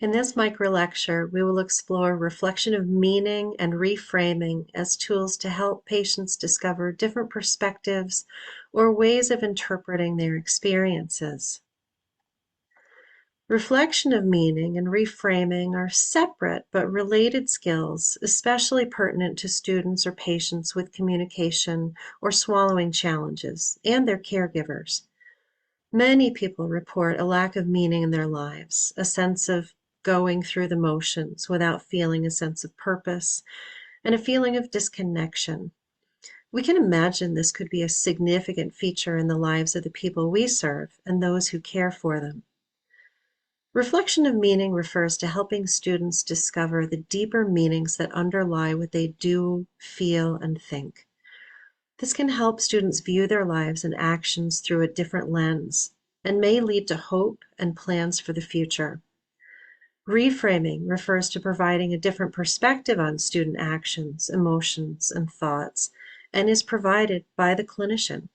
In this microlecture, we will explore reflection of meaning and reframing as tools to help patients discover different perspectives or ways of interpreting their experiences. Reflection of meaning and reframing are separate but related skills, especially pertinent to students or patients with communication or swallowing challenges and their caregivers. Many people report a lack of meaning in their lives, a sense of going through the motions without feeling a sense of purpose, and a feeling of disconnection. We can imagine this could be a significant feature in the lives of the people we serve and those who care for them. Reflection of meaning refers to helping students discover the deeper meanings that underlie what they do, feel, and think. This can help students view their lives and actions through a different lens and may lead to hope and plans for the future. Reframing refers to providing a different perspective on student actions, emotions, and thoughts, and is provided by the clinician.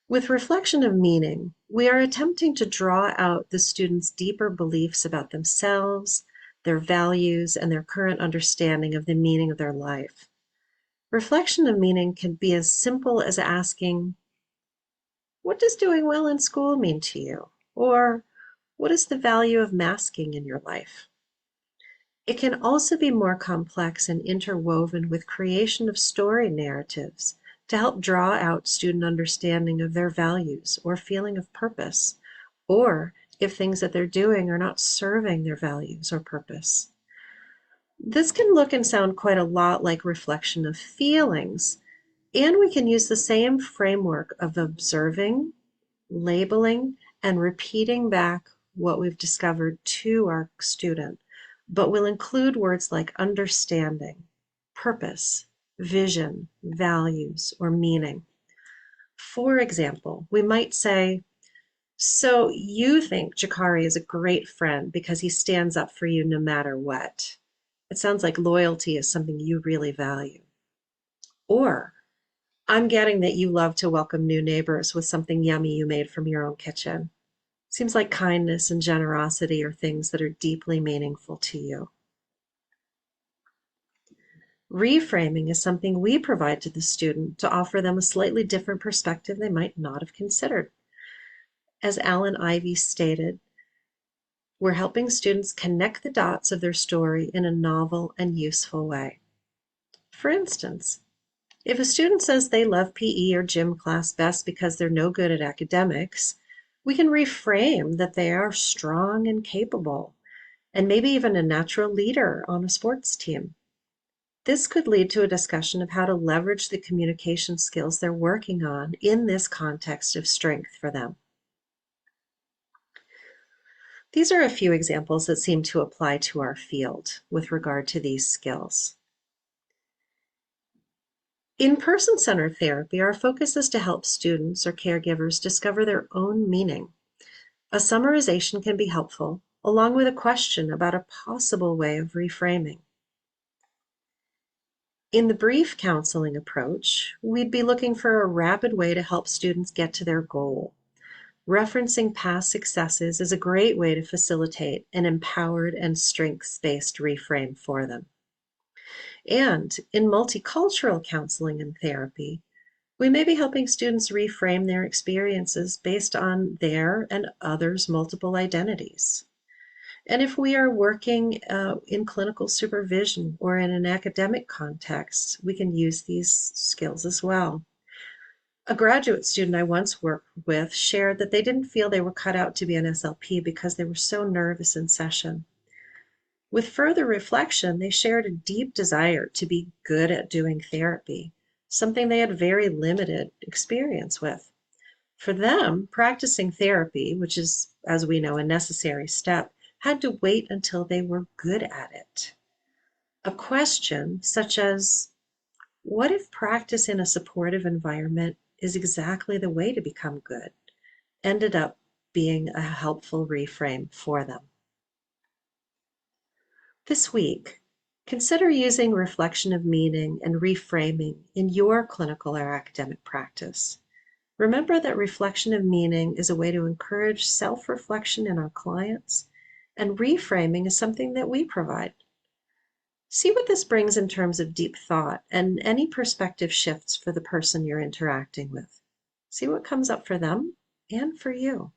With reflection of meaning, we are attempting to draw out the students' deeper beliefs about themselves, their values, and their current understanding of the meaning of their life. Reflection of meaning can be as simple as asking, what does doing well in school mean to you? Or what is the value of masking in your life? It can also be more complex and interwoven with creation of story narratives to help draw out student understanding of their values or feeling of purpose, or if things that they're doing are not serving their values or purpose. This can look and sound quite a lot like reflection of feelings, and we can use the same framework of observing, labeling, and repeating back what we've discovered to our student, but we'll include words like understanding, purpose, vision, values, or meaning. For example, we might say, so you think Jakari is a great friend because he stands up for you no matter what. It sounds like loyalty is something you really value. Or, I'm getting that you love to welcome new neighbors with something yummy you made from your own kitchen. Seems like kindness and generosity are things that are deeply meaningful to you. Reframing is something we provide to the student to offer them a slightly different perspective they might not have considered. As Ivey stated, we're helping students connect the dots of their story in a novel and useful way. For instance, if a student says they love PE or gym class best because they're no good at academics, we can reframe that they are strong and capable, and maybe even a natural leader on a sports team. This could lead to a discussion of how to leverage the communication skills they're working on in this context of strength for them. These are a few examples that seem to apply to our field with regard to these skills. In person-centered therapy, our focus is to help students or caregivers discover their own meaning. A summarization can be helpful, along with a question about a possible way of reframing. In the brief counseling approach, we'd be looking for a rapid way to help students get to their goal. Referencing past successes is a great way to facilitate an empowered and strengths-based reframe for them. And in multicultural counseling and therapy, we may be helping students reframe their experiences based on their and others' multiple identities. And if we are working in clinical supervision or in an academic context, we can use these skills as well. A graduate student I once worked with shared that they didn't feel they were cut out to be an SLP because they were so nervous in session. With further reflection, they shared a deep desire to be good at doing therapy, something they had very limited experience with. For them, practicing therapy, which is, as we know, a necessary step, had to wait until they were good at it. A question such as, what if practice in a supportive environment is exactly the way to become good, ended up being a helpful reframe for them. This week, consider using reflection of meaning and reframing in your clinical or academic practice. Remember that reflection of meaning is a way to encourage self-reflection in our clients And reframing is something that we provide. See what this brings in terms of deep thought and any perspective shifts for the person you're interacting with. See what comes up for them and for you.